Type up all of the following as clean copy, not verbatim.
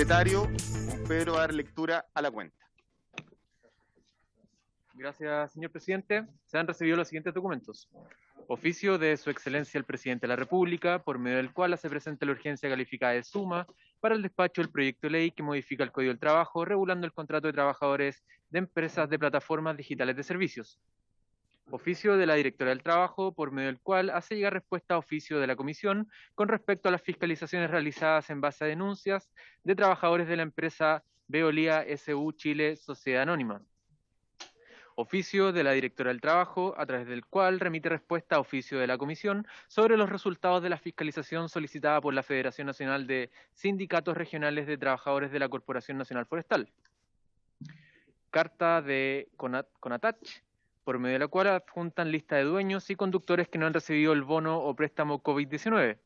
secretario Pedro va a dar lectura a la cuenta. Gracias, señor presidente. Se han recibido los siguientes documentos. Oficio de Su Excelencia el Presidente de la República, por medio del cual se presenta la urgencia calificada de suma para el despacho del proyecto de ley que modifica el Código del Trabajo, regulando el contrato de trabajadores de empresas de plataformas digitales de servicios. Oficio de la Directora del Trabajo, por medio del cual hace llegar respuesta a oficio de la Comisión con respecto a las fiscalizaciones realizadas en base a denuncias de trabajadores de la empresa Veolia SU Chile Sociedad Anónima. Oficio de la Directora del Trabajo, a través del cual remite respuesta a oficio de la Comisión sobre los resultados de la fiscalización solicitada por la Federación Nacional de Sindicatos Regionales de Trabajadores de la Corporación Nacional Forestal. Carta de Conatach, por medio de la cual adjuntan lista de dueños y conductores que no han recibido el bono o préstamo COVID-19.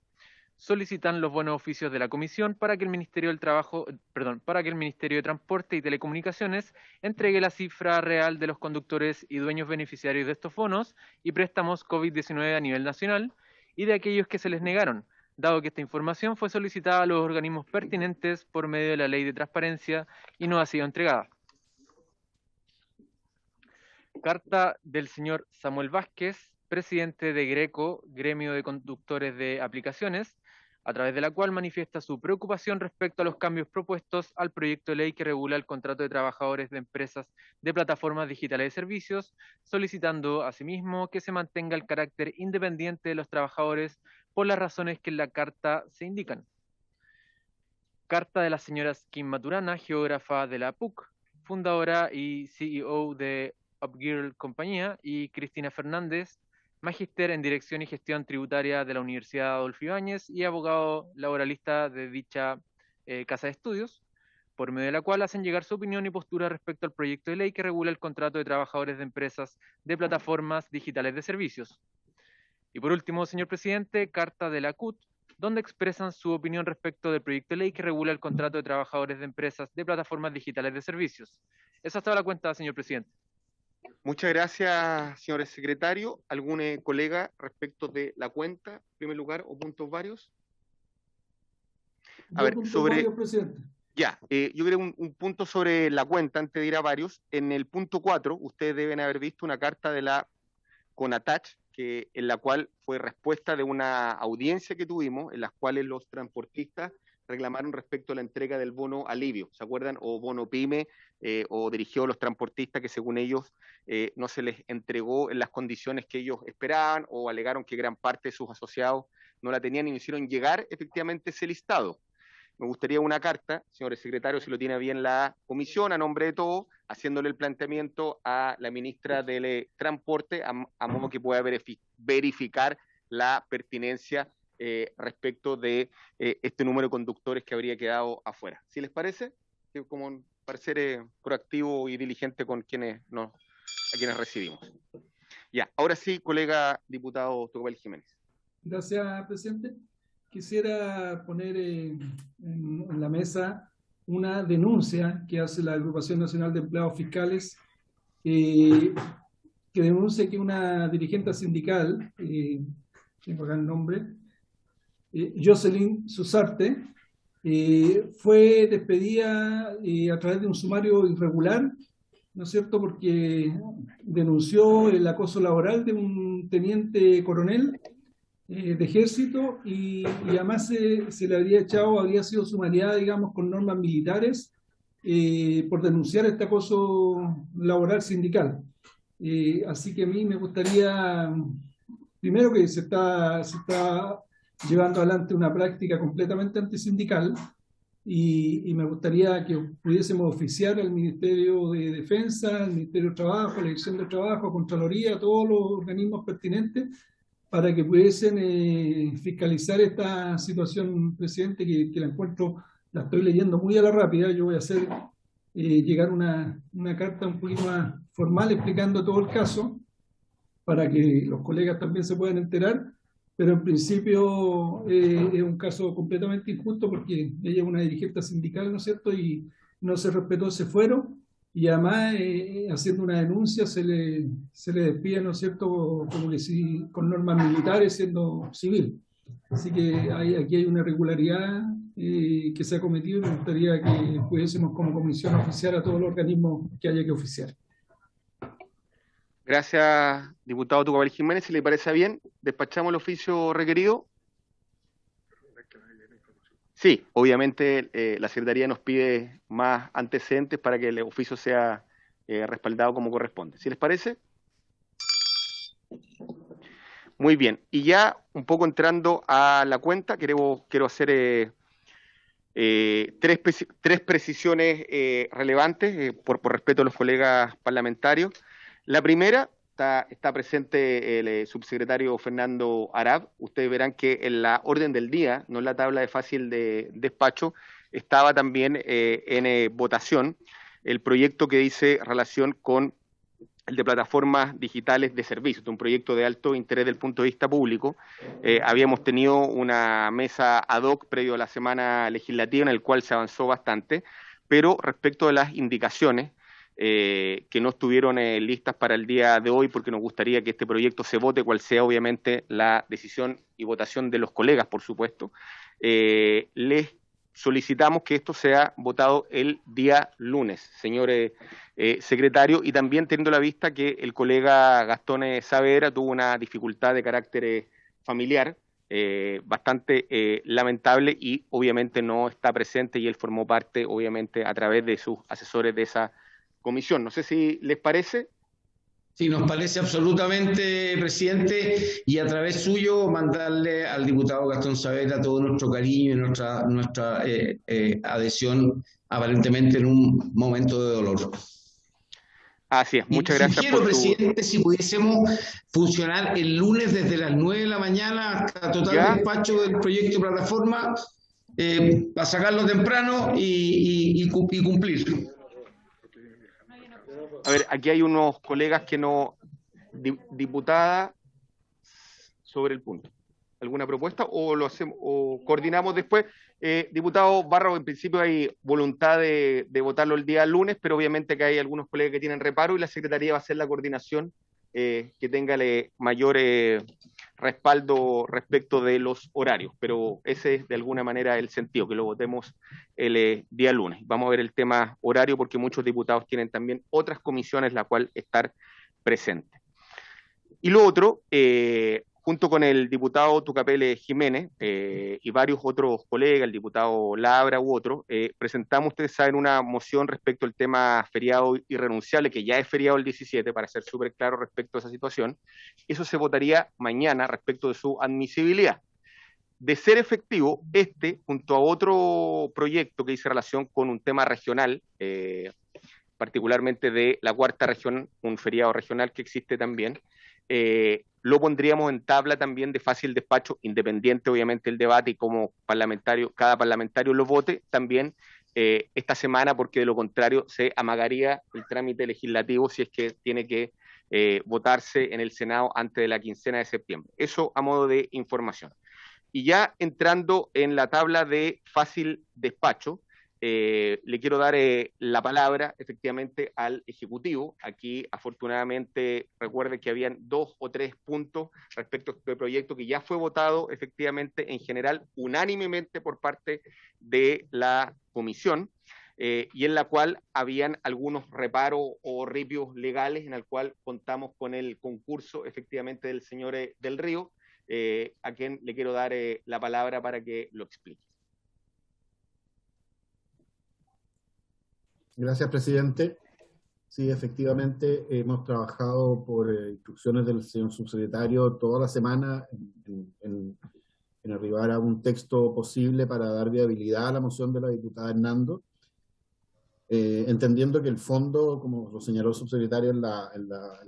Solicitan los buenos oficios de la Comisión para que el Ministerio de Transporte y Telecomunicaciones entregue la cifra real de los conductores y dueños beneficiarios de estos bonos y préstamos COVID-19 a nivel nacional y de aquellos que se les negaron, dado que esta información fue solicitada a los organismos pertinentes por medio de la Ley de Transparencia y no ha sido entregada. Carta del señor Samuel Vázquez, presidente de Greco, Gremio de Conductores de Aplicaciones, a través de la cual manifiesta su preocupación respecto a los cambios propuestos al proyecto de ley que regula el contrato de trabajadores de empresas de plataformas digitales de servicios, solicitando asimismo que se mantenga el carácter independiente de los trabajadores por las razones que en la carta se indican. Carta de la señora Kim Maturana, geógrafa de la PUC, fundadora y CEO de Upgirl Compañía, y Cristina Fernández, magíster en Dirección y Gestión Tributaria de la Universidad Adolfo Ibáñez y abogado laboralista de dicha casa de estudios, por medio de la cual hacen llegar su opinión y postura respecto al proyecto de ley que regula el contrato de trabajadores de empresas de plataformas digitales de servicios. Y por último, señor presidente, carta de la CUT, donde expresan su opinión respecto del proyecto de ley que regula el contrato de trabajadores de empresas de plataformas digitales de servicios. Esa es toda la cuenta, señor presidente. Muchas gracias, señor secretario. ¿Algún colega respecto de la cuenta, en primer lugar, o puntos varios? A ver, sobre... presidente. Ya, yo creo un punto sobre la cuenta, antes de ir a varios. En el punto 4, ustedes deben haber visto una carta de la Conatach, en la cual fue respuesta de una audiencia que tuvimos, en las cuales los transportistas reclamaron respecto a la entrega del bono alivio, ¿se acuerdan? O bono PYME, o dirigió a los transportistas que según ellos no se les entregó en las condiciones que ellos esperaban, o alegaron que gran parte de sus asociados no la tenían y no hicieron llegar efectivamente ese listado. Me gustaría una carta, señor secretario, si lo tiene bien la comisión, a nombre de todos, haciéndole el planteamiento a la ministra del Transporte, a modo que pueda verificar la pertinencia respecto de este número de conductores que habría quedado afuera. ¿Sí les parece? Como parecer proactivo y diligente con a quienes recibimos. Ya, ahora sí, colega diputado Tocopel Jiménez. Gracias, presidente. Quisiera poner en la mesa una denuncia que hace la Agrupación Nacional de Empleados Fiscales, que denuncia que una dirigente sindical, tengo acá el nombre, Jocelyn Susarte, fue despedida a través de un sumario irregular, ¿no es cierto?, porque denunció el acoso laboral de un teniente coronel de ejército y además se le habría sido sumariada, digamos, con normas militares por denunciar este acoso laboral sindical. Así que a mí me gustaría, primero, que se está llevando adelante una práctica completamente antisindical y me gustaría que pudiésemos oficiar al Ministerio de Defensa, al Ministerio de Trabajo, a la Dirección de Trabajo, a Contraloría, a todos los organismos pertinentes para que pudiesen fiscalizar esta situación, presidente, que la encuentro, la estoy leyendo muy a la rápida. Yo voy a hacer llegar una carta un poquito más formal explicando todo el caso para que los colegas también se puedan enterar, pero en principio es un caso completamente injusto porque ella es una dirigente sindical, ¿no es cierto?, y no se respetó ese fuero, y además haciendo una denuncia se le despide, ¿no es cierto?, como que si con normas militares siendo civil. Así que aquí hay una irregularidad que se ha cometido, y me gustaría que pudiésemos como comisión oficiar a todos los organismos que haya que oficiar. Gracias, diputado Tucapel Jiménez. Si le parece bien, despachamos el oficio requerido. Sí, obviamente la Secretaría nos pide más antecedentes para que el oficio sea respaldado como corresponde. ¿Sí les parece? Muy bien. Y ya un poco entrando a la cuenta, quiero hacer tres precisiones relevantes por respeto a los colegas parlamentarios. La primera, está presente el subsecretario Fernando Arab. Ustedes verán que en la orden del día, no en la tabla de fácil de despacho, estaba también en votación el proyecto que dice relación con el de plataformas digitales de servicios, un proyecto de alto interés del punto de vista público. Habíamos tenido una mesa ad hoc previo a la semana legislativa en el cual se avanzó bastante, pero respecto de las indicaciones que no estuvieron listas para el día de hoy, porque nos gustaría que este proyecto se vote, cual sea obviamente la decisión y votación de los colegas, por supuesto, les solicitamos que esto sea votado el día lunes, señores secretario, y también teniendo la vista que el colega Gastón Saavedra tuvo una dificultad de carácter familiar bastante lamentable y obviamente no está presente, y él formó parte obviamente a través de sus asesores de esa comisión. No sé si les parece. Sí, nos parece absolutamente, presidente, y a través suyo mandarle al diputado Gastón Saavedra todo nuestro cariño y nuestra adhesión, aparentemente en un momento de dolor. Así es, muchas gracias. Sugiero, presidente, si pudiésemos funcionar el lunes desde las 9 de la mañana hasta total despacho del proyecto de plataforma, para sacarlo temprano y cumplir. A ver, aquí hay unos colegas que no... Diputada, sobre el punto. ¿Alguna propuesta o lo hacemos o coordinamos después? Diputado Barro, en principio hay voluntad de votarlo el día lunes, pero obviamente que hay algunos colegas que tienen reparo y la Secretaría va a hacer la coordinación que tenga mayor respaldo respecto de los horarios, pero ese es de alguna manera el sentido, que lo votemos el día lunes. Vamos a ver el tema horario porque muchos diputados tienen también otras comisiones la cual estar presente. Y lo otro, junto con el diputado Tucapel Jiménez y varios otros colegas, el diputado Labra u otros, presentamos, ustedes saben, una moción respecto al tema feriado irrenunciable, que ya es feriado el 17, para ser súper claro respecto a esa situación. Eso se votaría mañana respecto de su admisibilidad. De ser efectivo, junto a otro proyecto que dice relación con un tema regional, particularmente de la cuarta región, un feriado regional que existe también, lo pondríamos en tabla también de fácil despacho, independiente obviamente del debate y como cada parlamentario lo vote también esta semana, porque de lo contrario se amagaría el trámite legislativo si es que tiene que votarse en el Senado antes de la quincena de septiembre. Eso a modo de información. Y ya entrando en la tabla de fácil despacho, le quiero dar la palabra efectivamente al Ejecutivo. Aquí afortunadamente recuerde que habían 2 o 3 puntos respecto a este proyecto que ya fue votado efectivamente en general unánimemente por parte de la comisión y en la cual habían algunos reparos o ripios legales en el cual contamos con el concurso efectivamente del señor Del Río, a quien le quiero dar la palabra para que lo explique. Gracias, presidente. Sí, efectivamente, hemos trabajado por instrucciones del señor subsecretario toda la semana en arribar a un texto posible para dar viabilidad a la moción de la diputada Hernando, entendiendo que el fondo, como lo señaló el subsecretario en la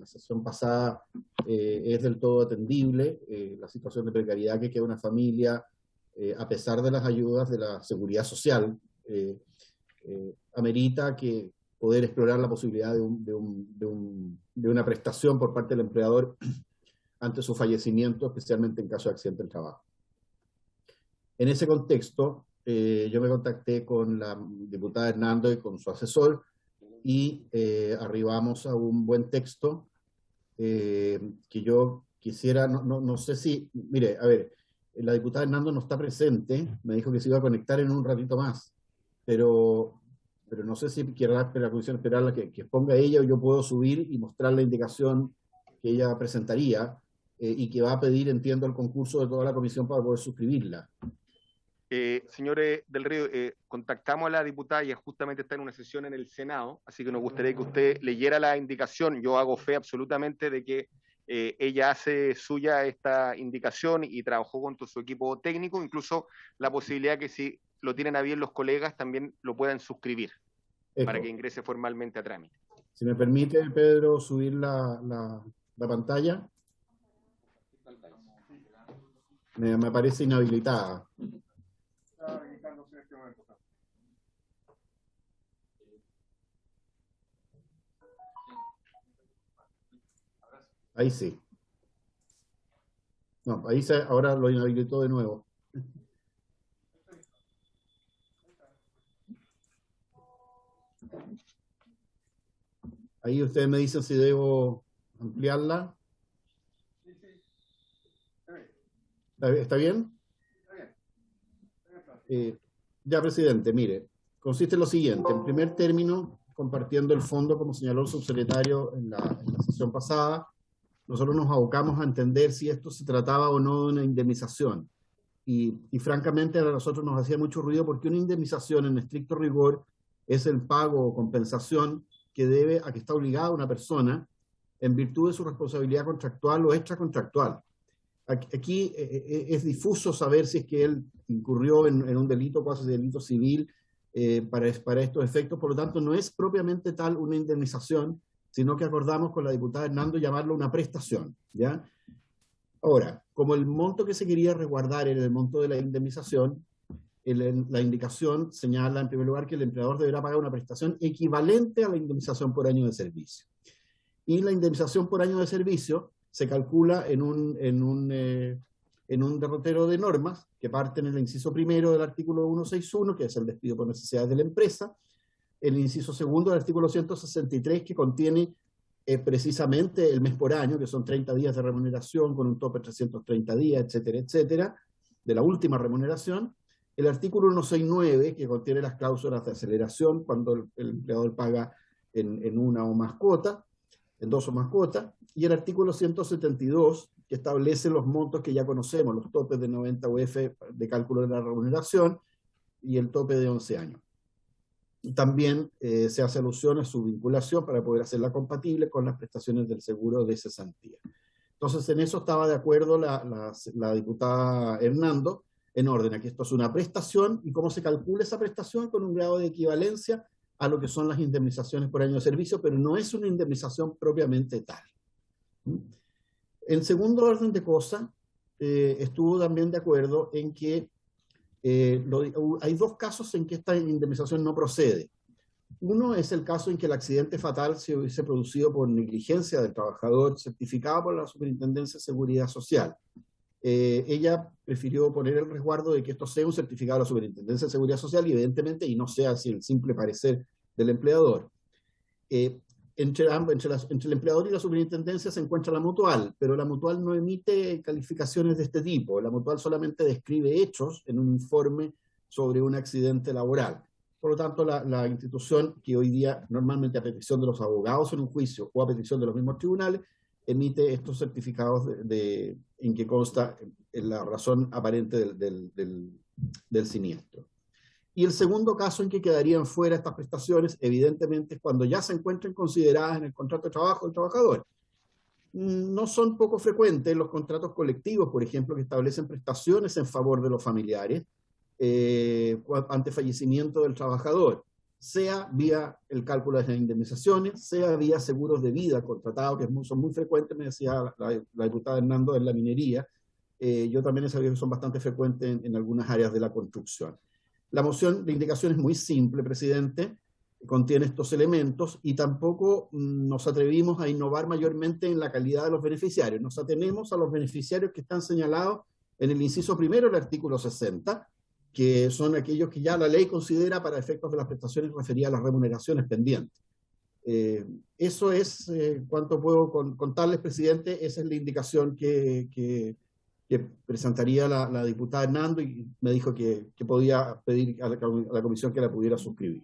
sesión pasada, es del todo atendible. La situación de precariedad que queda una familia, a pesar de las ayudas de la seguridad social, amerita que poder explorar la posibilidad de una prestación por parte del empleador ante su fallecimiento, especialmente en caso de accidente del trabajo. En ese contexto, yo me contacté con la diputada Hernando y con su asesor y arribamos a un buen texto que yo quisiera, no sé si, mire, a ver, la diputada Hernando no está presente, me dijo que se iba a conectar en un ratito más, pero no sé si quiere la comisión esperarla que exponga ella, o yo puedo subir y mostrar la indicación que ella presentaría, y que va a pedir, entiendo, el concurso de toda la comisión para poder suscribirla. Señores del Río, contactamos a la diputada, ella justamente está en una sesión en el Senado, así que nos gustaría que usted leyera la indicación. Yo hago fe absolutamente de que ella hace suya esta indicación y trabajó con todo su equipo técnico, incluso la posibilidad que si lo tienen a bien los colegas también lo puedan suscribir para que ingrese formalmente a trámite. Si me permite, Pedro, subir la pantalla. Me parece inhabilitada. Ahí sí. No, ahí ahora lo inhabilitó de nuevo. Ahí ustedes me dicen si debo ampliarla. ¿Está bien? Ya, presidente, mire, consiste en lo siguiente. En primer término, compartiendo el fondo, como señaló el subsecretario en la sesión pasada, nosotros nos abocamos a entender si esto se trataba o no de una indemnización. Y francamente a nosotros nos hacía mucho ruido, porque una indemnización en estricto rigor es el pago o compensación a que está obligada una persona en virtud de su responsabilidad contractual o extracontractual. Aquí es difuso saber si es que él incurrió en un delito, cuasi delito civil, para estos efectos. Por lo tanto, no es propiamente tal una indemnización, sino que acordamos con la diputada Hernando llamarlo una prestación, ¿ya? Ahora, como el monto que se quería resguardar era el monto de la indemnización, la indicación señala en primer lugar que el empleador deberá pagar una prestación equivalente a la indemnización por año de servicio. Y la indemnización por año de servicio se calcula en un derrotero de normas que parten en el inciso primero del artículo 161, que es el despido por necesidades de la empresa, el inciso segundo del artículo 163, que contiene precisamente el mes por año, que son 30 días de remuneración con un tope de 330 días, etcétera, etcétera, de la última remuneración. El artículo 169, que contiene las cláusulas de aceleración cuando el empleador paga en una o más cuotas, en dos o más cuotas, y el artículo 172, que establece los montos que ya conocemos, los topes de 90 UF de cálculo de la remuneración y el tope de 11 años. Y también se hace alusión a su vinculación para poder hacerla compatible con las prestaciones del seguro de cesantía. Entonces, en eso estaba de acuerdo la diputada Hernando, en orden a que esto es una prestación, y cómo se calcula esa prestación con un grado de equivalencia a lo que son las indemnizaciones por año de servicio, pero no es una indemnización propiamente tal. En segundo orden de cosas, estuvo también de acuerdo en que hay dos casos en que esta indemnización no procede. Uno es el caso en que el accidente fatal se hubiese producido por negligencia del trabajador certificado por la Superintendencia de Seguridad Social. Ella prefirió poner el resguardo de que esto sea un certificado de la Superintendencia de Seguridad Social, y evidentemente, y no sea así el simple parecer del empleador. Entre el empleador y la superintendencia se encuentra la mutual, pero la mutual no emite calificaciones de este tipo. La mutual solamente describe hechos en un informe sobre un accidente laboral. Por lo tanto, la institución, que hoy día normalmente a petición de los abogados en un juicio o a petición de los mismos tribunales, emite estos certificados en que consta la razón aparente del siniestro. Y el segundo caso en que quedarían fuera estas prestaciones, evidentemente, es cuando ya se encuentren consideradas en el contrato de trabajo del trabajador. No son poco frecuentes los contratos colectivos, por ejemplo, que establecen prestaciones en favor de los familiares ante fallecimiento del trabajador, sea vía el cálculo de las indemnizaciones, sea vía seguros de vida contratados, que son muy frecuentes, me decía la diputada Hernando, en la minería. Yo también he sabido que son bastante frecuentes en algunas áreas de la construcción. La moción de indicación es muy simple, presidente, contiene estos elementos, y tampoco nos atrevimos a innovar mayormente en la calidad de los beneficiarios. Nos atenemos a los beneficiarios que están señalados en el inciso primero del artículo 60, que son aquellos que ya la ley considera para efectos de las prestaciones referidas a las remuneraciones pendientes. Eso es cuanto puedo contarles, presidente. Esa es la indicación que que presentaría la diputada Hernando, y me dijo que podía pedir a la comisión que la pudiera suscribir.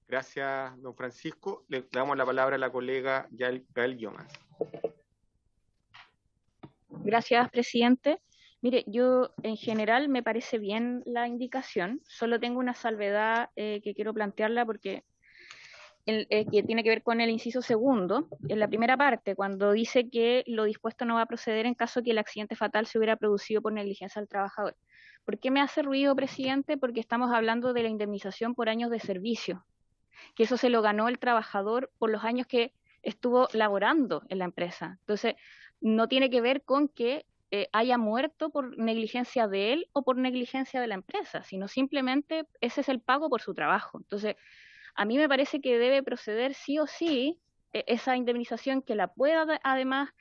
Gracias, don Francisco. Le damos la palabra a la colega Gael Llomas. Gracias, presidente. Mire, yo en general me parece bien la indicación, solo tengo una salvedad que quiero plantearla porque que tiene que ver con el inciso segundo, en la primera parte, cuando dice que lo dispuesto no va a proceder en caso que el accidente fatal se hubiera producido por negligencia del trabajador. ¿Por qué me hace ruido, presidente? Porque estamos hablando de la indemnización por años de servicio, que eso se lo ganó el trabajador por los años que estuvo laborando en la empresa. Entonces, no tiene que ver con que haya muerto por negligencia de él o por negligencia de la empresa, sino simplemente ese es el pago por su trabajo. Entonces, a mí me parece que debe proceder sí o sí esa indemnización, que la pueda además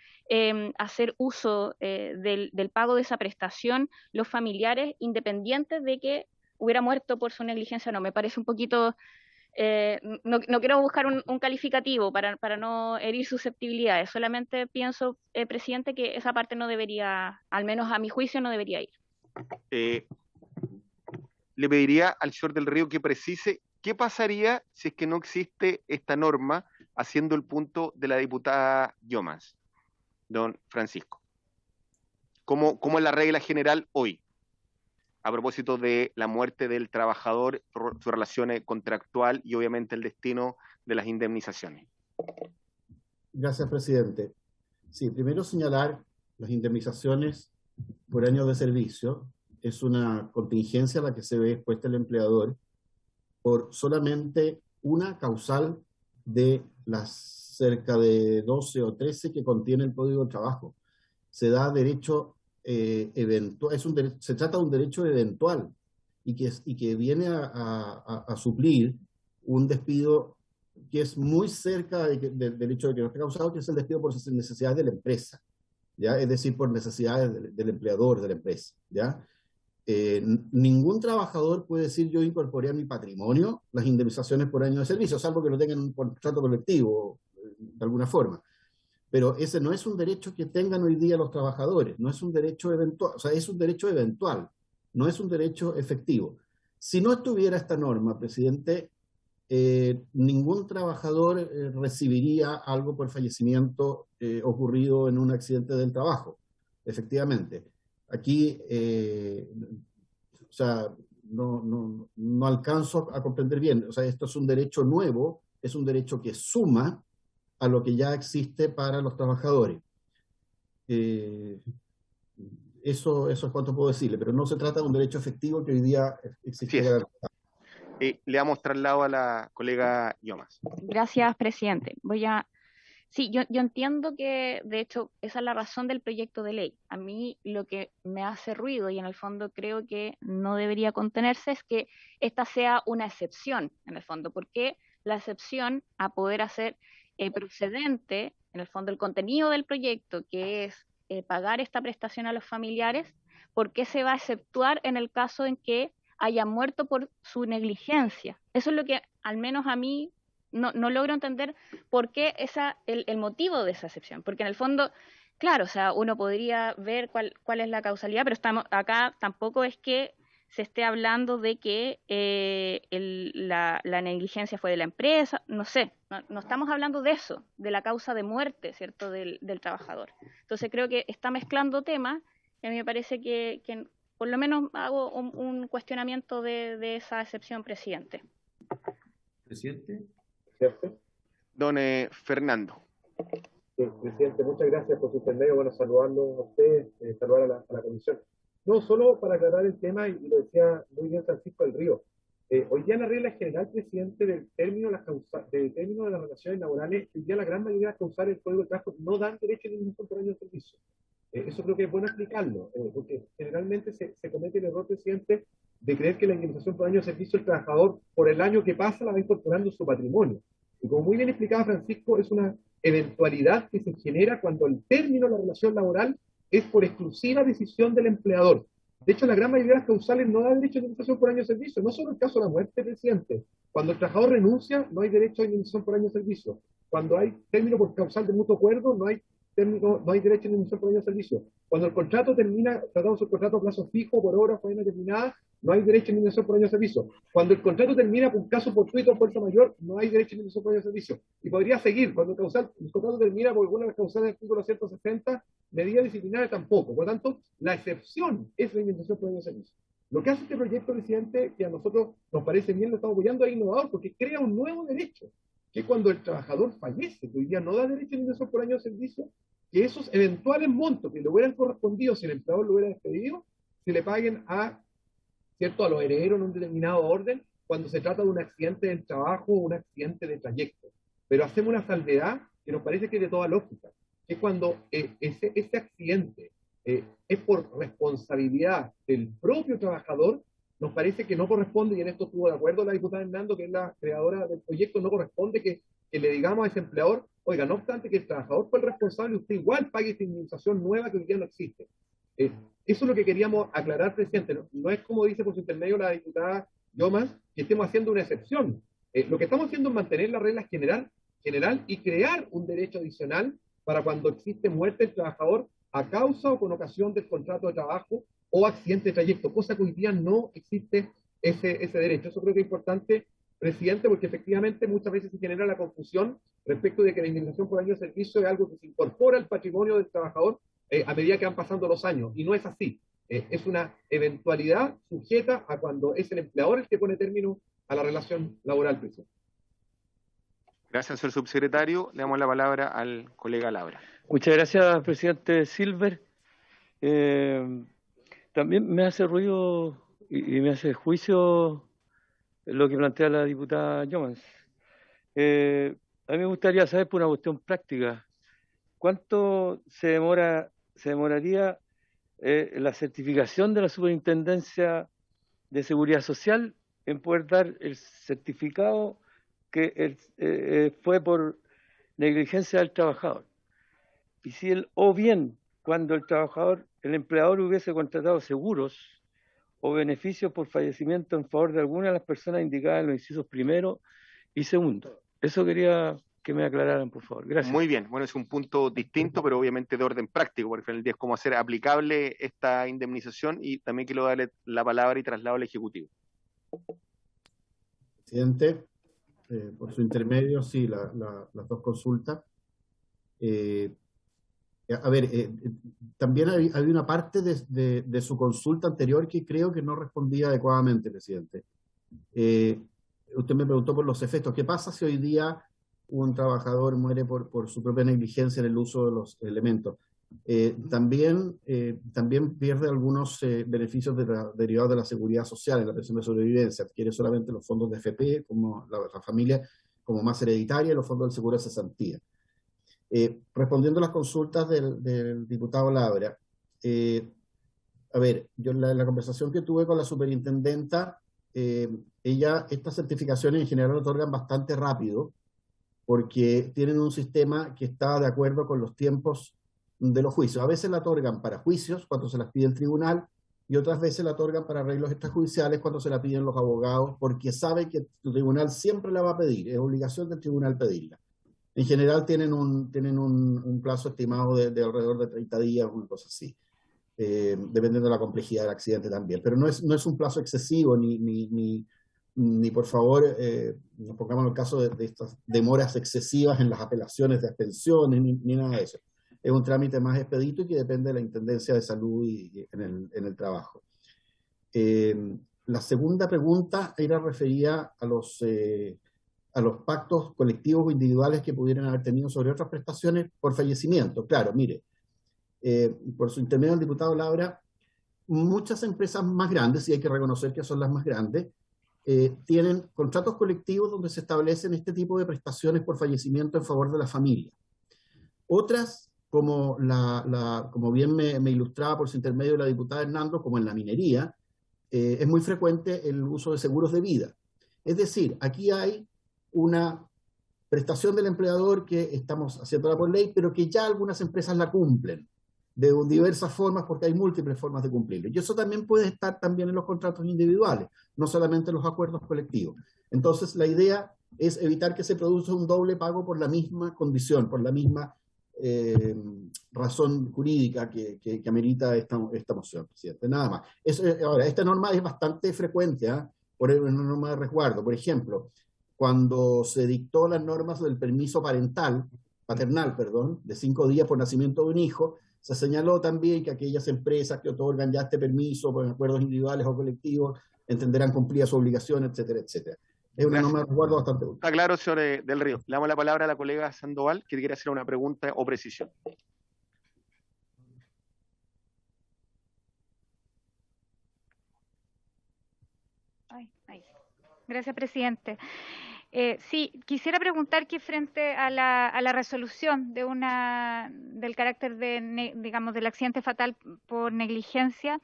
hacer uso del pago de esa prestación los familiares, independientes de que hubiera muerto por su negligencia o no. Me parece un poquito... no quiero buscar un calificativo para no herir susceptibilidades, solamente pienso, presidente, que esa parte no debería, al menos a mi juicio, no debería ir. Le pediría al señor del Río que precise qué pasaría si es que no existe esta norma, haciendo el punto de la diputada Llomas, don Francisco. ¿Cómo es la regla general hoy? A propósito de la muerte del trabajador, su relación contractual y obviamente el destino de las indemnizaciones. Gracias, presidente. Sí, primero señalar las indemnizaciones por años de servicio. Es una contingencia a la que se ve expuesta el empleador por solamente una causal de las cerca de 12 o 13 que contiene el Código del Trabajo. Se da derecho eventual, se trata de un derecho eventual y que viene a suplir un despido que es muy cerca del hecho de que no esté causado, que es el despido por necesidades de la empresa, ¿ya? Es decir, por necesidades del empleador de la empresa, ¿ya? Ningún trabajador puede decir: yo incorporé a mi patrimonio las indemnizaciones por año de servicio, salvo que lo tengan en un contrato colectivo de alguna forma. Pero ese no es un derecho que tengan hoy día los trabajadores, no es un derecho eventual, o sea, es un derecho eventual, no es un derecho efectivo. Si no estuviera esta norma, presidente, ningún trabajador recibiría algo por fallecimiento ocurrido en un accidente del trabajo, efectivamente. Aquí, o sea, no alcanzo a comprender bien. O sea, esto es un derecho nuevo, es un derecho que suma a lo que ya existe para los trabajadores. Eso es cuanto puedo decirle, pero no se trata de un derecho efectivo que hoy día existe. Le damos traslado a la colega Llomas. Gracias, presidente. Sí, yo entiendo que, de hecho, esa es la razón del proyecto de ley. A mí lo que me hace ruido, y en el fondo creo que no debería contenerse, es que esta sea una excepción, en el fondo. ¿Por qué la excepción a poder hacer procedente, en el fondo, el contenido del proyecto, que es pagar esta prestación a los familiares? ¿Por qué se va a exceptuar en el caso en que haya muerto por su negligencia? Eso es lo que, al menos a mí, no logro entender por qué el motivo de esa excepción. Porque en el fondo, claro, o sea, uno podría ver cuál es la causalidad, pero acá tampoco es que se esté hablando de que la negligencia fue de la empresa, no sé, no estamos hablando de eso, de la causa de muerte, ¿cierto?, del trabajador. Entonces creo que está mezclando temas, y a mí me parece que por lo menos hago un cuestionamiento de esa excepción, presidente. Presidente. Don Fernando. Sí, presidente, muchas gracias por su intermedio. Bueno, saludarlo a usted, saludar a la comisión. No, solo para aclarar el tema, y lo decía muy bien Francisco del Río, hoy día la regla general, presidente, del término de las relaciones laborales, hoy día la gran mayoría de las causales del Código de Trabajo no dan derecho a ningún por año de servicio. Eso creo que es bueno explicarlo, porque generalmente se comete el error, presidente, de creer que la indemnización por año de servicio del trabajador, por el año que pasa, la va incorporando en su patrimonio. Y como muy bien explicaba Francisco, es una eventualidad que se genera cuando el término de la relación laboral es por exclusiva decisión del empleador. De hecho, la gran mayoría de las causales no da derecho a indemnización por año de servicio. No solo el caso de la muerte, presidente. Cuando el trabajador renuncia, no hay derecho a indemnización por año de servicio. Cuando hay término por causal de mutuo acuerdo, no hay derecho a indemnización por año de servicio. Cuando el contrato termina, tratamos el contrato a plazo fijo, por hora, por determinada, no hay derecho a indemnización por año de servicio. Cuando el contrato termina por un caso fortuito o fuerza mayor, no hay derecho a indemnización por año de servicio. Y podría seguir, cuando el contrato termina por alguna de las causales del artículo 160, medida disciplinaria tampoco. Por lo tanto, la excepción es la indemnización por año de servicio. Lo que hace este proyecto, presidente, que a nosotros nos parece bien, lo estamos apoyando, es innovador, porque crea un nuevo derecho, que es cuando el trabajador fallece, que hoy día no da derecho a indemnización por año de servicio, que esos eventuales montos que le hubieran correspondido si el empleador lo hubiera despedido, se le paguen a los herederos en un determinado orden cuando se trata de un accidente del trabajo o un accidente de trayecto. Pero hacemos una salvedad que nos parece que es de toda lógica, que cuando ese accidente es por responsabilidad del propio trabajador, nos parece que no corresponde, y en esto estuvo de acuerdo la diputada Hernando, que es la creadora del proyecto, no corresponde que le digamos a ese empleador, oiga, no obstante que el trabajador fue el responsable, usted igual pague esta indemnización nueva que hoy día no existe. Eso es lo que queríamos aclarar, presidente. No es como dice por su intermedio la diputada Llomas, que estemos haciendo una excepción. Lo que estamos haciendo es mantener la regla general y crear un derecho adicional para cuando existe muerte del trabajador a causa o con ocasión del contrato de trabajo o accidente de trayecto, cosa que hoy día no existe ese derecho. Eso creo que es importante, presidente, porque efectivamente muchas veces se genera la confusión respecto de que la indemnización por año de servicio es algo que se incorpora al patrimonio del trabajador a medida que van pasando los años, y no es así. Es una eventualidad sujeta a cuando es el empleador el que pone término a la relación laboral, presidente. Gracias, señor subsecretario. Le damos la palabra al colega Labra. Muchas gracias, presidente Silver. También me hace ruido y me hace juicio lo que plantea la diputada Llomas. A mí me gustaría saber, por una cuestión práctica, ¿cuánto se demoraría la certificación de la Superintendencia de Seguridad Social en poder dar el certificado que fue por negligencia del trabajador? Y si o bien cuando el empleador hubiese contratado seguros o beneficios por fallecimiento en favor de alguna de las personas indicadas en los incisos primero y segundo. Eso quería que me aclararan, por favor. Gracias. Muy bien. Bueno, es un punto distinto, pero obviamente de orden práctico, porque al final del día es cómo hacer aplicable esta indemnización, y también quiero darle la palabra y traslado al Ejecutivo. Presidente, por su intermedio, sí, las dos consultas. También había una parte de su consulta anterior que creo que no respondía adecuadamente, presidente. Usted me preguntó por los efectos. ¿Qué pasa si hoy día un trabajador muere por su propia negligencia en el uso de los elementos? También pierde algunos beneficios derivados de la seguridad social en la pensión de sobrevivencia. Adquiere solamente los fondos de FP, como la familia como más hereditaria, y los fondos del seguro de cesantía. Respondiendo a las consultas del diputado Labra, yo en la conversación que tuve con la superintendenta, estas certificaciones en general otorgan bastante rápido, porque tienen un sistema que está de acuerdo con los tiempos de los juicios. A veces la otorgan para juicios, cuando se las pide el tribunal, y otras veces la otorgan para arreglos extrajudiciales, cuando se la piden los abogados, porque sabe que el tribunal siempre la va a pedir, es obligación del tribunal pedirla. En general tienen un plazo estimado de alrededor de 30 días, una cosa así, dependiendo de la complejidad del accidente también. Pero no es un plazo excesivo, ni por favor, nos pongamos en el caso de estas demoras excesivas en las apelaciones de pensiones, ni nada de eso. Es un trámite más expedito y que depende de la Intendencia de Salud y en el trabajo. La segunda pregunta era referida a los pactos colectivos o individuales que pudieran haber tenido sobre otras prestaciones por fallecimiento. Claro, mire, por su intermedio el diputado Labra, muchas empresas más grandes, y hay que reconocer que son las más grandes, tienen contratos colectivos donde se establecen este tipo de prestaciones por fallecimiento en favor de la familia. Otras, como bien me ilustraba por su intermedio la diputada Hernando, como en la minería, es muy frecuente el uso de seguros de vida. Es decir, aquí hay una prestación del empleador que estamos haciéndola por ley, pero que ya algunas empresas la cumplen de diversas formas, porque hay múltiples formas de cumplirlo. Y eso también puede estar también en los contratos individuales, no solamente en los acuerdos colectivos. Entonces, la idea es evitar que se produzca un doble pago por la misma condición, por la misma razón jurídica que amerita esta moción, presidente. Nada más. Ahora, esta norma es bastante frecuente, por una norma de resguardo. Por ejemplo, cuando se dictó las normas del permiso paternal, de 5 días por nacimiento de un hijo, se señaló también que aquellas empresas que otorgan ya este permiso por acuerdos individuales o colectivos entenderán cumplida su obligación, etcétera, etcétera. Es una norma de resguardo bastante útil. Está claro, señor Del Río. Le damos la palabra a la colega Sandoval, que quiere hacer una pregunta o precisión. Gracias, presidente. Sí, quisiera preguntar que frente a la resolución del carácter digamos, del accidente fatal por negligencia,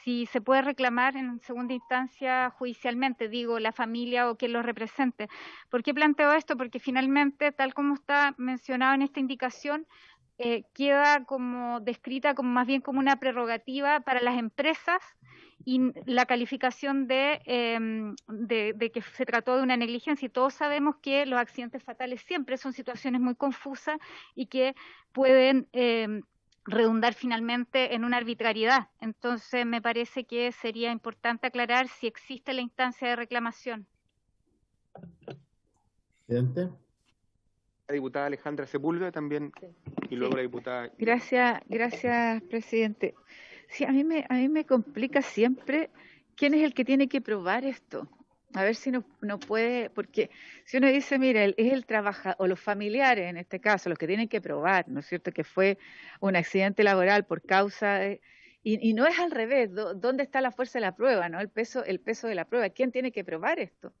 si se puede reclamar en segunda instancia judicialmente, digo, la familia o quien lo represente. ¿Por qué planteo esto? Porque finalmente, tal como está mencionado en esta indicación, queda como descrita como más bien como una prerrogativa para las empresas y la calificación de que se trató de una negligencia, y todos sabemos que los accidentes fatales siempre son situaciones muy confusas y que pueden redundar finalmente en una arbitrariedad. Entonces me parece que sería importante aclarar si existe la instancia de reclamación. Presidente. La diputada Alejandra Sepúlveda también, y luego la diputada... Gracias, presidente. Sí, a mí me complica siempre quién es el que tiene que probar esto. A ver si no puede, porque si uno dice, mira, es el trabajador, o los familiares en este caso, los que tienen que probar, ¿no es cierto?, que fue un accidente laboral por causa de... Y no es al revés, ¿dónde está la fuerza de la prueba, no? El peso de la prueba, ¿quién tiene que probar esto?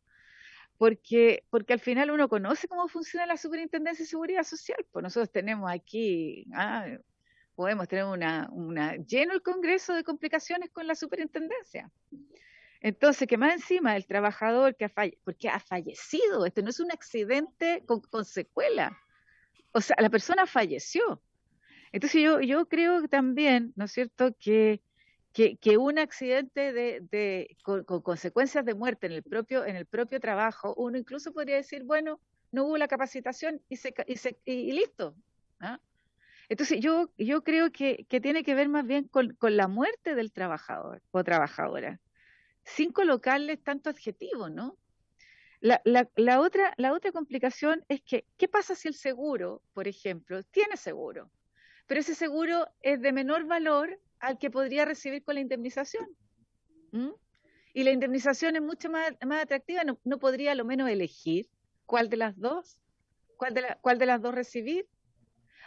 Porque al final uno conoce cómo funciona la Superintendencia de Seguridad Social, pues nosotros tenemos aquí, podemos tener lleno el Congreso de complicaciones con la Superintendencia. Entonces, que más encima el trabajador porque ha fallecido, este no es un accidente con secuela, o sea, la persona falleció. Entonces yo creo también, ¿no es cierto?, que un accidente con consecuencias de muerte en el propio trabajo, uno incluso podría decir, bueno, no hubo la capacitación y listo. Entonces yo creo que tiene que ver más bien con la muerte del trabajador o trabajadora, sin colocarles tanto adjetivo, ¿no? La otra complicación es que, ¿qué pasa si el seguro, por ejemplo, tiene seguro, pero ese seguro es de menor valor al que podría recibir con la indemnización? Y la indemnización es mucho más atractiva, ¿no podría a lo menos elegir cuál de las dos recibir?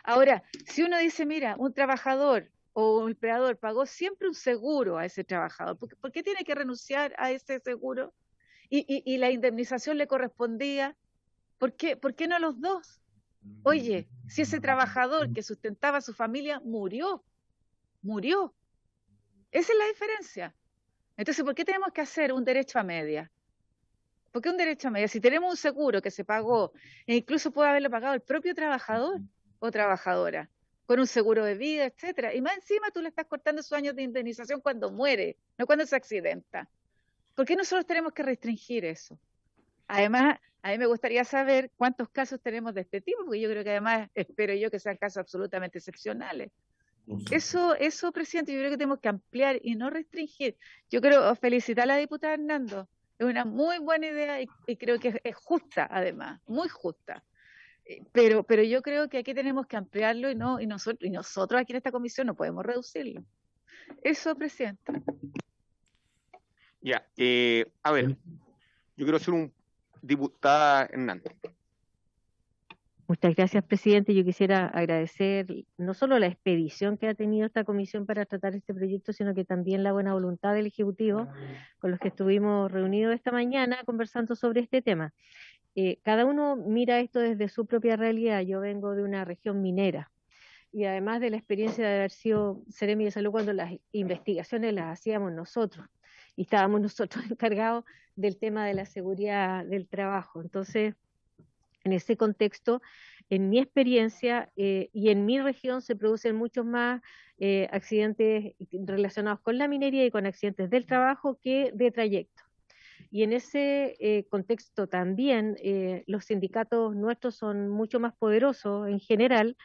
Ahora, si uno dice, mira, un trabajador o un empleador pagó siempre un seguro a ese trabajador, ¿por qué tiene que renunciar a ese seguro? Y la indemnización le correspondía, ¿por qué no los dos? Oye, si ese trabajador que sustentaba a su familia murió. Esa es la diferencia. Entonces, ¿por qué tenemos que hacer un derecho a media? ¿Por qué un derecho a media? Si tenemos un seguro que se pagó, e incluso puede haberlo pagado el propio trabajador o trabajadora, con un seguro de vida, etcétera, y más encima tú le estás cortando sus años de indemnización cuando muere, no cuando se accidenta. ¿Por qué nosotros tenemos que restringir eso? Además, a mí me gustaría saber cuántos casos tenemos de este tipo, porque yo creo que además, espero yo que sean casos absolutamente excepcionales. Eso, presidente, yo creo que tenemos que ampliar y no restringir. Yo quiero felicitar a la diputada Hernando, es una muy buena idea y creo que es justa, además, muy justa. Pero yo creo que aquí tenemos que ampliarlo y nosotros aquí en esta comisión no podemos reducirlo. Eso, presidente. Ya, a ver, yo quiero ser un diputada Hernández. Muchas gracias, presidente. Yo quisiera agradecer no solo la expedición que ha tenido esta comisión para tratar este proyecto, sino que también la buena voluntad del Ejecutivo, con los que estuvimos reunidos esta mañana conversando sobre este tema. Cada uno mira esto desde su propia realidad. Yo vengo de una región minera y además de la experiencia de haber sido Seremi de Salud cuando las investigaciones las hacíamos nosotros y estábamos nosotros encargados del tema de la seguridad del trabajo. Entonces, en ese contexto, en mi experiencia y en mi región se producen muchos más accidentes relacionados con la minería y con accidentes del trabajo que de trayecto. Y en ese contexto también los sindicatos nuestros son mucho más poderosos en general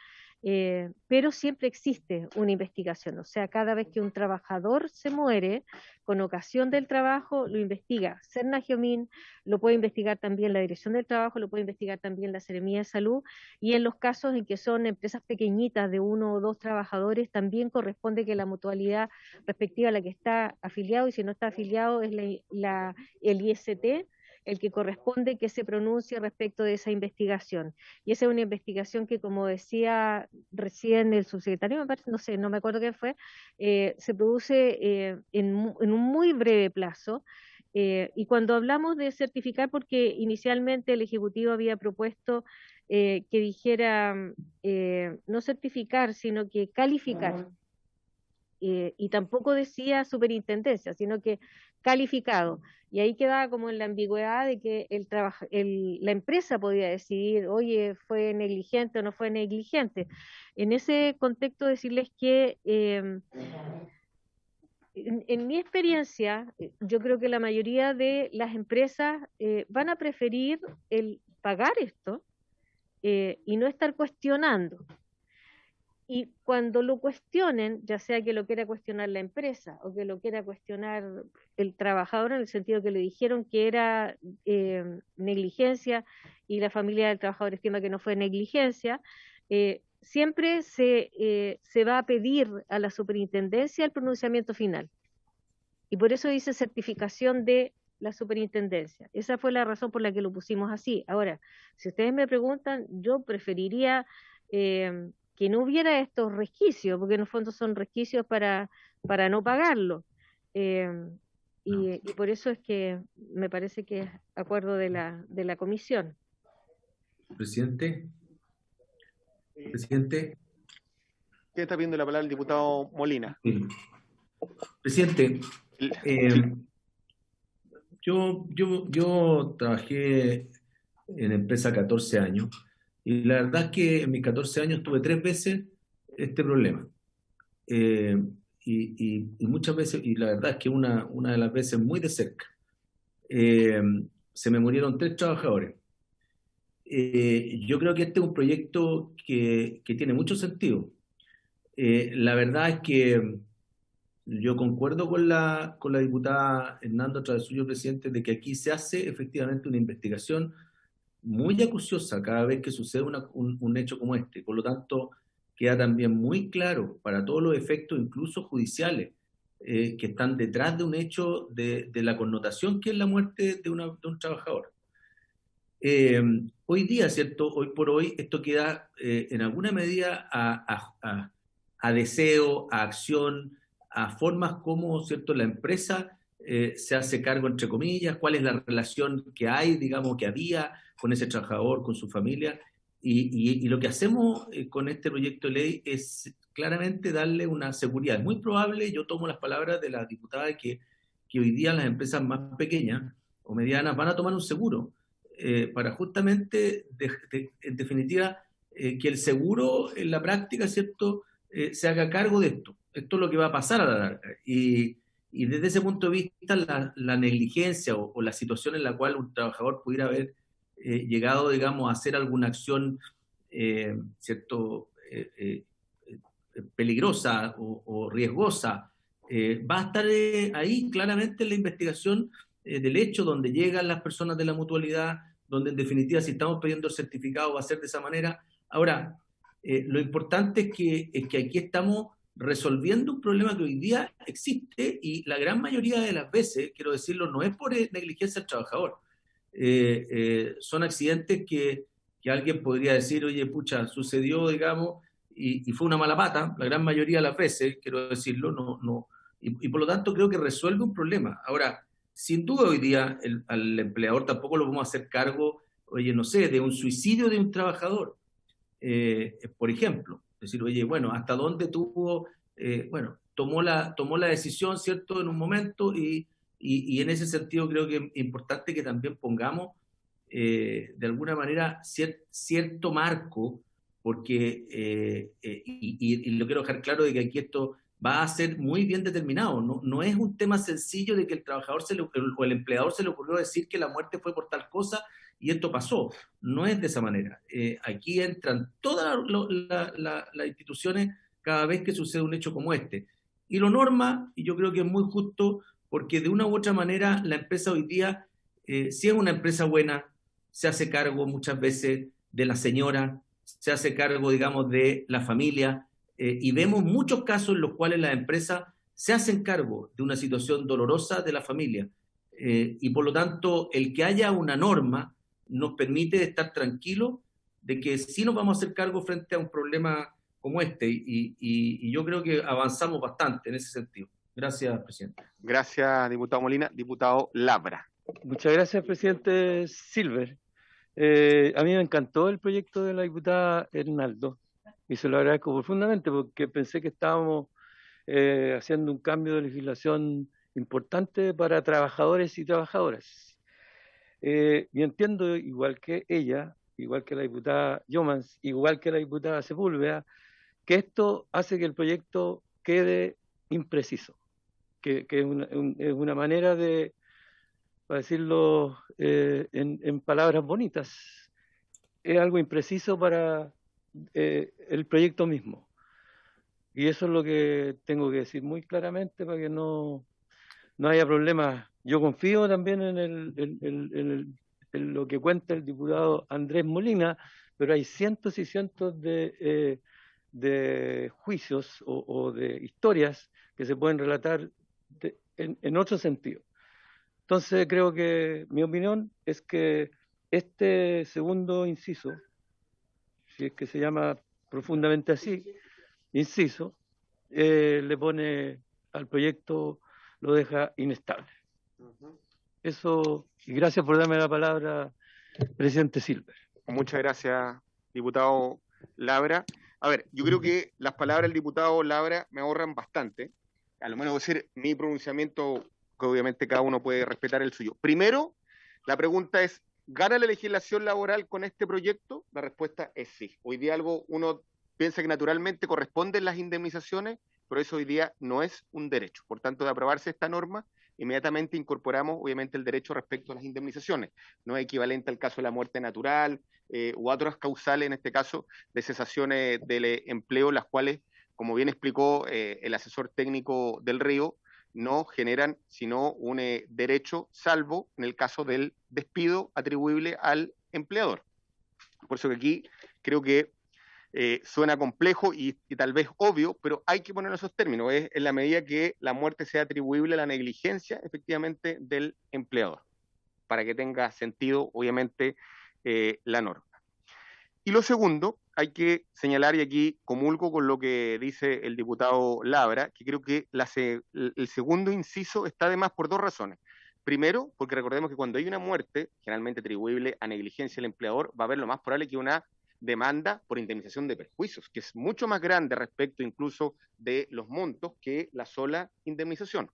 pero siempre existe una investigación. O sea, cada vez que un trabajador se muere con ocasión del trabajo, lo investiga Serna-Geomin, lo puede investigar también la Dirección del Trabajo, lo puede investigar también la Seremía de Salud, y en los casos en que son empresas pequeñitas de 1 o 2 trabajadores, también corresponde que la mutualidad respectiva a la que está afiliado, y si no está afiliado es el IST, el que corresponde que se pronuncie respecto de esa investigación. Y esa es una investigación que, como decía recién el subsecretario, me parece, no sé, no me acuerdo quién fue, se produce en un muy breve plazo. Y cuando hablamos de certificar, porque inicialmente el Ejecutivo había propuesto que dijera no certificar, sino que calificar. Y tampoco decía superintendencia, sino que calificado. Y ahí quedaba como en la ambigüedad de que la empresa podía decidir, oye, ¿fue negligente o no fue negligente? En ese contexto decirles que en mi experiencia, yo creo que la mayoría de las empresas van a preferir el pagar esto y no estar cuestionando. Y cuando lo cuestionen, ya sea que lo quiera cuestionar la empresa o que lo quiera cuestionar el trabajador, en el sentido que le dijeron que era negligencia y la familia del trabajador estima que no fue negligencia, siempre se va a pedir a la superintendencia el pronunciamiento final. Y por eso dice certificación de la superintendencia. Esa fue la razón por la que lo pusimos así. Ahora, si ustedes me preguntan, yo preferiría que no hubiera estos resquicios, porque en el fondo son resquicios para no pagarlo. Y por eso es que me parece que es acuerdo de la comisión. Presidente. ¿Quién está pidiendo la palabra? El diputado Molina. Sí. Presidente, yo trabajé en empresa 14 años. Y la verdad es que en mis 14 años tuve 3 veces este problema. Y muchas veces, y la verdad es que una de las veces muy de cerca, se me murieron 3 trabajadores. Yo creo que este es un proyecto que tiene mucho sentido. La verdad es que yo concuerdo con la diputada Hernando, a través suyo, presidente, de que aquí se hace efectivamente una investigación muy acuciosa cada vez que sucede un hecho como este. Por lo tanto, queda también muy claro para todos los efectos, incluso judiciales, que están detrás de un hecho de la connotación que es la muerte de un trabajador. Hoy día, ¿cierto? Hoy por hoy, esto queda en alguna medida a deseo, a acción, a formas como, ¿cierto?, la empresa se hace cargo, entre comillas, cuál es la relación que hay, digamos, que había con ese trabajador, con su familia, y lo que hacemos con este proyecto de ley es claramente darle una seguridad. Es muy probable, yo tomo las palabras de la diputada, que hoy día las empresas más pequeñas o medianas van a tomar un seguro para justamente, en definitiva, que el seguro en la práctica, ¿cierto?, se haga cargo de esto. Esto es lo que va a pasar a la larga. Y desde ese punto de vista, la negligencia o la situación en la cual un trabajador pudiera haber llegado, digamos, a hacer alguna acción, ¿cierto?, peligrosa o riesgosa, va a estar ahí claramente en la investigación del hecho, donde llegan las personas de la mutualidad, donde en definitiva, si estamos pidiendo el certificado, va a ser de esa manera. Ahora, lo importante es que aquí estamos resolviendo un problema que hoy día existe, y la gran mayoría de las veces, quiero decirlo, no es por negligencia del trabajador. Son accidentes que alguien podría decir, oye, pucha, sucedió, digamos, y fue una mala pata, la gran mayoría de las veces, quiero decirlo, no, y por lo tanto creo que resuelve un problema. Ahora, sin duda hoy día al empleador tampoco lo vamos a hacer cargo, oye, no sé, de un suicidio de un trabajador, por ejemplo. Decir, oye, bueno, ¿hasta dónde tuvo? Bueno, tomó la decisión, ¿cierto?, en un momento, y en ese sentido creo que es importante que también pongamos de alguna manera cierto marco, porque, y lo quiero dejar claro, de que aquí esto va a ser muy bien determinado. No es un tema sencillo de que el trabajador o el empleador se le ocurrió decir que la muerte fue por tal cosa y esto pasó. No es de esa manera. Aquí entran todas las instituciones cada vez que sucede un hecho como este. Y lo norma, y yo creo que es muy justo, porque de una u otra manera la empresa hoy día, si es una empresa buena, se hace cargo muchas veces de la señora, se hace cargo, digamos, de la familia, y vemos muchos casos en los cuales las empresas se hacen cargo de una situación dolorosa de la familia. Y por lo tanto, el que haya una norma nos permite estar tranquilos de que sí nos vamos a hacer cargo frente a un problema como este, y yo creo que avanzamos bastante en ese sentido. Gracias, presidente. Gracias, diputado Molina. Diputado Labra. Muchas gracias, presidente Silver. A mí me encantó el proyecto de la diputada Hernaldo y se lo agradezco profundamente porque pensé que estábamos haciendo un cambio de legislación importante para trabajadores y trabajadoras. Y entiendo, igual que ella, igual que la diputada Jomans, igual que la diputada Sepúlveda, que esto hace que el proyecto quede impreciso, que es una manera de, para decirlo en palabras bonitas, es algo impreciso para el proyecto mismo. Y eso es lo que tengo que decir muy claramente para que no haya problemas. Yo confío también en lo que cuenta el diputado Andrés Molina, pero hay cientos y cientos de juicios o de historias que se pueden relatar en otro sentido. Entonces creo que mi opinión es que este segundo inciso, si es que se llama profundamente así, inciso, le pone al proyecto, lo deja inestable. Eso, y gracias por darme la palabra, presidente Silver. Muchas gracias, diputado Labra. A ver, yo creo que las palabras del diputado Labra me ahorran bastante, a lo menos decir mi pronunciamiento, que obviamente cada uno puede respetar el suyo. Primero, la pregunta es, ¿gana la legislación laboral con este proyecto? La respuesta es sí. Hoy día uno piensa que naturalmente corresponden las indemnizaciones, pero eso hoy día no es un derecho. Por tanto, de aprobarse esta norma, inmediatamente incorporamos, obviamente, el derecho respecto a las indemnizaciones. No es equivalente al caso de la muerte natural u otras causales, en este caso, de cesaciones del empleo, las cuales, como bien explicó el asesor técnico del Río, no generan sino un derecho, salvo en el caso del despido atribuible al empleador. Por eso que aquí creo que suena complejo y tal vez obvio, pero hay que poner esos términos, es en la medida que la muerte sea atribuible a la negligencia, efectivamente, del empleador, para que tenga sentido, obviamente, la norma. Y lo segundo, hay que señalar, y aquí comulgo con lo que dice el diputado Labra, que creo que el segundo inciso está de más por dos razones. Primero, porque recordemos que cuando hay una muerte, generalmente atribuible a negligencia del empleador, va a haber lo más probable que una demanda por indemnización de perjuicios, que es mucho más grande respecto incluso de los montos que la sola indemnización.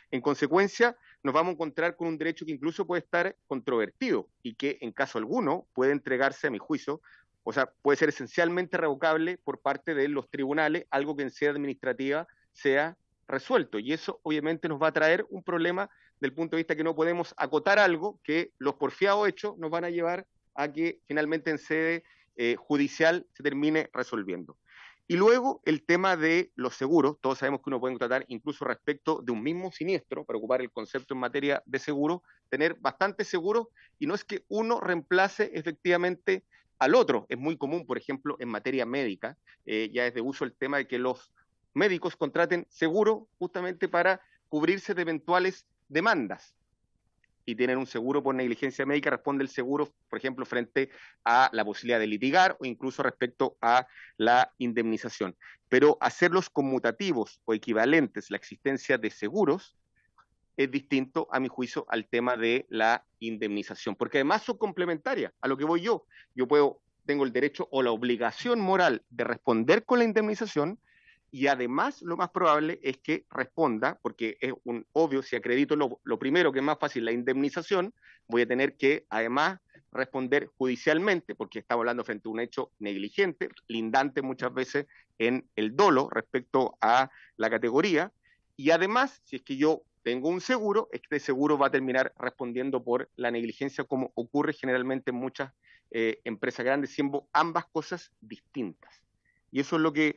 En consecuencia, nos vamos a encontrar con un derecho que incluso puede estar controvertido y que en caso alguno puede entregarse, a mi juicio, o sea, puede ser esencialmente revocable por parte de los tribunales, algo que en sede administrativa sea resuelto. Y eso obviamente nos va a traer un problema del punto de vista que no podemos acotar algo que los porfiados hechos nos van a llevar a que finalmente en sede judicial se termine resolviendo. Y luego el tema de los seguros, todos sabemos que uno puede tratar incluso respecto de un mismo siniestro, para ocupar el concepto en materia de seguro, tener bastantes seguros, y no es que uno reemplace efectivamente al otro. Es muy común, por ejemplo, en materia médica, ya es de uso el tema de que los médicos contraten seguro justamente para cubrirse de eventuales demandas. Y tienen un seguro por negligencia médica, responde el seguro, por ejemplo, frente a la posibilidad de litigar o incluso respecto a la indemnización. Pero hacerlos conmutativos o equivalentes, la existencia de seguros, es distinto, a mi juicio, al tema de la indemnización, porque además son complementarias. A lo que voy yo tengo el derecho o la obligación moral de responder con la indemnización, y además lo más probable es que responda, porque es un obvio, si acredito lo primero, que es más fácil, la indemnización, voy a tener que además responder judicialmente, porque estamos hablando frente a un hecho negligente, lindante muchas veces en el dolo respecto a la categoría, y además, si es que yo tengo un seguro, este seguro va a terminar respondiendo por la negligencia, como ocurre generalmente en muchas empresas grandes, siendo ambas cosas distintas. Y eso es lo que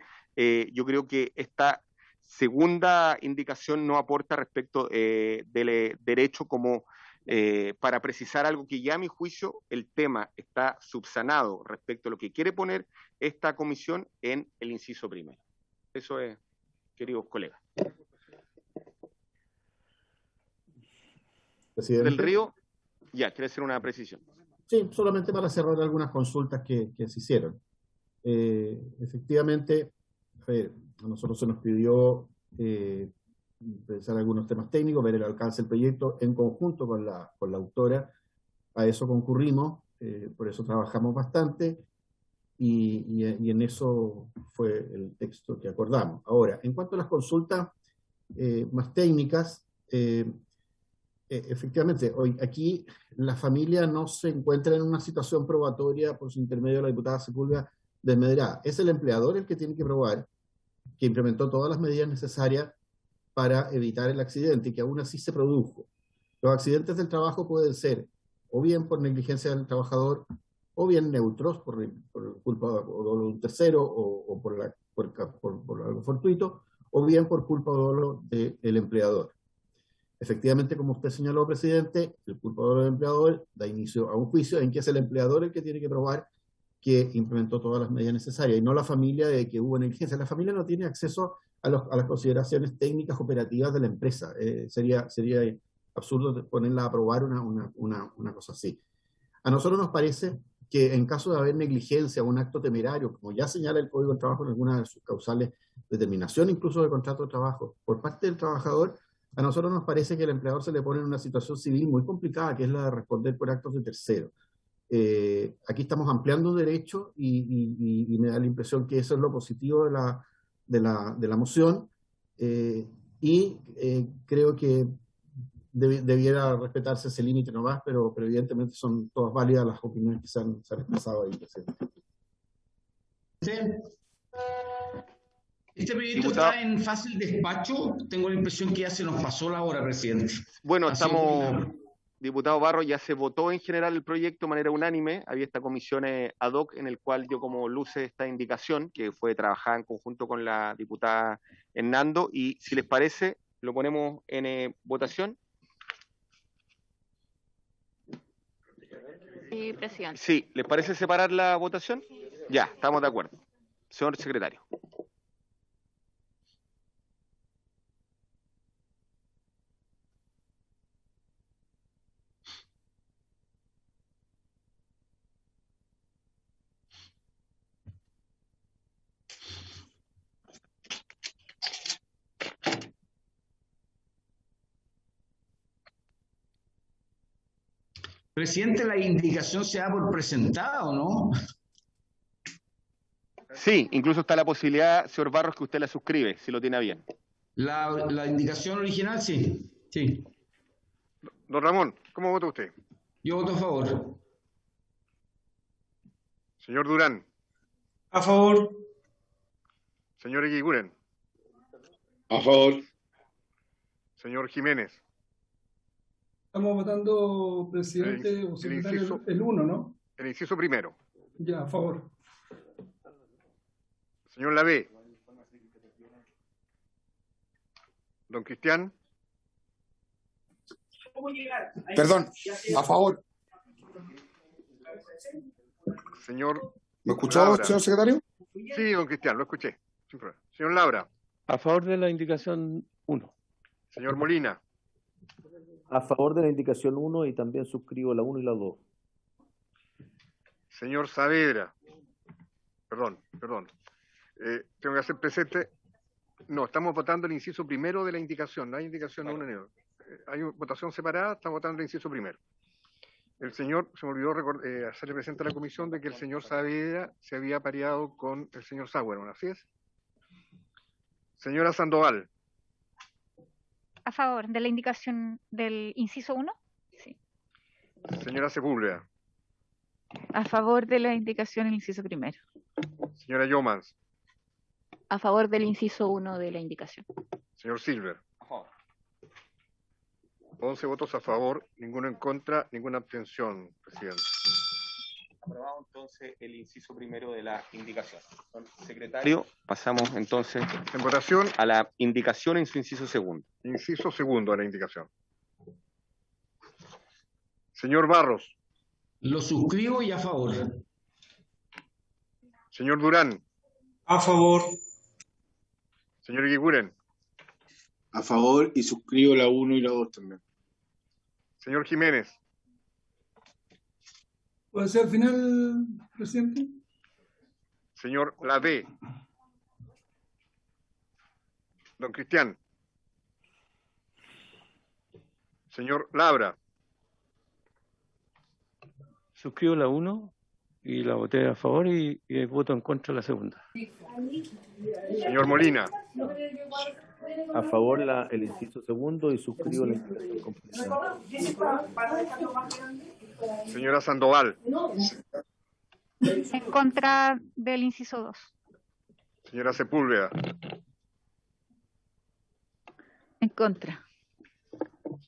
yo creo que esta segunda indicación no aporta respecto del derecho como para precisar algo que ya a mi juicio el tema está subsanado respecto a lo que quiere poner esta comisión en el inciso primero. Eso es, queridos colegas. Presidente. Del Río, ya, quiere hacer una precisión. Sí, solamente para cerrar algunas consultas que se hicieron. Efectivamente, a nosotros se nos pidió pensar algunos temas técnicos, ver el alcance del proyecto en conjunto con la autora. A eso concurrimos, por eso trabajamos bastante y en eso fue el texto que acordamos. Ahora, en cuanto a las consultas más técnicas, efectivamente, hoy aquí la familia no se encuentra en una situación probatoria por su intermedio de la diputada Sepúlveda de Medrada. Es el empleador el que tiene que probar que implementó todas las medidas necesarias para evitar el accidente y que aún así se produjo. Los accidentes del trabajo pueden ser o bien por negligencia del trabajador o bien neutros por culpa de un tercero o por algo fortuito, o bien por culpa o dolo del empleador. Efectivamente, como usted señaló, presidente, el culpable del empleador da inicio a un juicio en que es el empleador el que tiene que probar que implementó todas las medidas necesarias y no la familia de que hubo negligencia. La familia no tiene acceso a las consideraciones técnicas operativas de la empresa. Sería absurdo ponerla a probar una cosa así. A nosotros nos parece que en caso de haber negligencia o un acto temerario, como ya señala el Código del Trabajo en alguna de sus causales de terminación incluso de contrato de trabajo, por parte del trabajador, a nosotros nos parece que el empleador se le pone en una situación civil muy complicada, que es la de responder por actos de terceros. Aquí estamos ampliando un derecho y me da la impresión que eso es lo positivo de la moción creo que debiera respetarse ese límite nomás, pero evidentemente son todas válidas las opiniones que se han expresado ahí, presidente. Sí. Este proyecto está en fácil despacho. Tengo la impresión que ya se nos pasó la hora, presidente. Bueno, diputado Barro, ya se votó en general el proyecto de manera unánime. Había esta comisión ad hoc en el cual yo como luce esta indicación, que fue trabajada en conjunto con la diputada Hernando, y si les parece, lo ponemos en votación. Sí, presidente. Sí, ¿les parece separar la votación? Ya, estamos de acuerdo. Señor secretario. Presidente, ¿la indicación se da por presentada o no? Sí, incluso está la posibilidad, señor Barros, que usted la suscribe, si lo tiene bien. La indicación original, sí. Sí. Don Ramón, ¿cómo vota usted? Yo voto a favor. Señor Durán. A favor. Señor Eguiguren. A favor. Señor Jiménez. Estamos votando, presidente o secretario, el 1, ¿no? El inciso primero. Ya, a favor. Señor Lavé. Don Cristian. Perdón, a favor. Señor. ¿Me escuchó, Labra. señor secretario? Sí, don Cristian, lo escuché. Sin problema. Señor Labra. A favor de la indicación 1. Señor Molina. A favor de la indicación 1 y también suscribo la 1 y la 2. Señor Saavedra. Perdón. Tengo que hacer presente. No, estamos votando el inciso primero de la indicación. No hay indicación 1 ni 2. Hay votación separada, estamos votando el inciso primero. El señor, se me olvidó hacerle presente a la comisión de que el señor Saavedra se había pareado con el señor Sauerman, ¿así es? Señora Sandoval. A favor de la indicación del inciso 1. Sí. Señora Sepúlveda. A favor de la indicación del inciso primero. Señora Yomans. A favor del inciso 1 de la indicación. Señor Silver. 11 votos a favor, ninguno en contra, ninguna abstención, presidente. Aprobado entonces el inciso primero de la indicación. Secretario, pasamos entonces en votación a la indicación en su inciso segundo. Inciso segundo a la indicación. Señor Barros. Lo suscribo y a favor. Señor Durán. A favor. Señor Eguiguren. A favor y suscribo la 1 y la 2 también. Señor Jiménez. ¿Puede ser al final, presidente? Señor Lavey. Don Cristian. Señor Labra. Suscribo la 1 y la voté a favor y voto en contra la segunda. Señor Molina. A favor el inciso segundo y suscribo la indicación complementaria. Señora Sandoval. En contra del inciso 2. Señora Sepúlveda. En contra.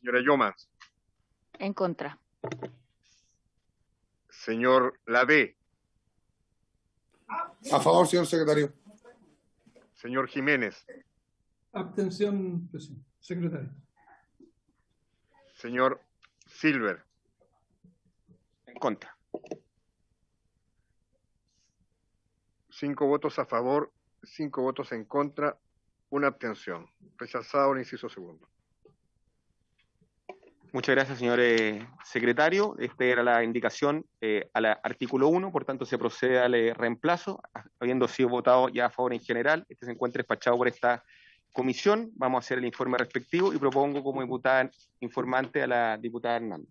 Señora Llomas. En contra. Señor Lavey. A favor, señor secretario. Señor Jiménez. Abstención, presidente. Secretario. Señor Silver. En contra. 5 votos a favor, 5 votos en contra, una abstención. Rechazado el inciso segundo. Muchas gracias, señor secretario. Esta era la indicación al artículo 1, por tanto se procede al reemplazo, habiendo sido votado ya a favor en general. Este se encuentra despachado por esta comisión. Vamos a hacer el informe respectivo y propongo como diputada informante a la diputada Hernández.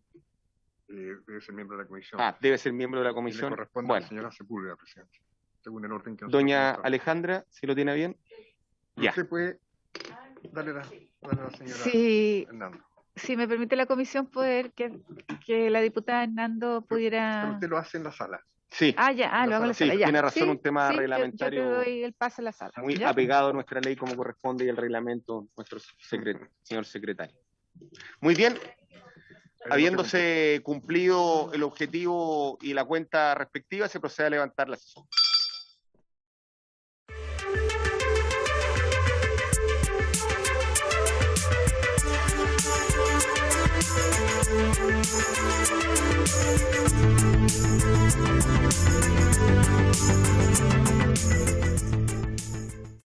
Debe ser miembro de la comisión. Debe ser miembro de la comisión. Le corresponde a la señora Sepúlveda, presidente. Según el orden que nos doña Alejandra, si lo tiene bien. Ya. Usted puede darle a la señora Hernando. Si me permite la comisión, poder que la diputada Hernando pudiera... Pero usted lo hace en la sala. Sí. Lo hago en la sala. Sí, ya. tiene razón, un tema reglamentario. Yo te doy el pase a la sala. Muy apegado a nuestra ley como corresponde y el reglamento, nuestro señor secretario. Muy bien. Habiéndose cumplido el objetivo y la cuenta respectiva, se procede a levantar la sesión.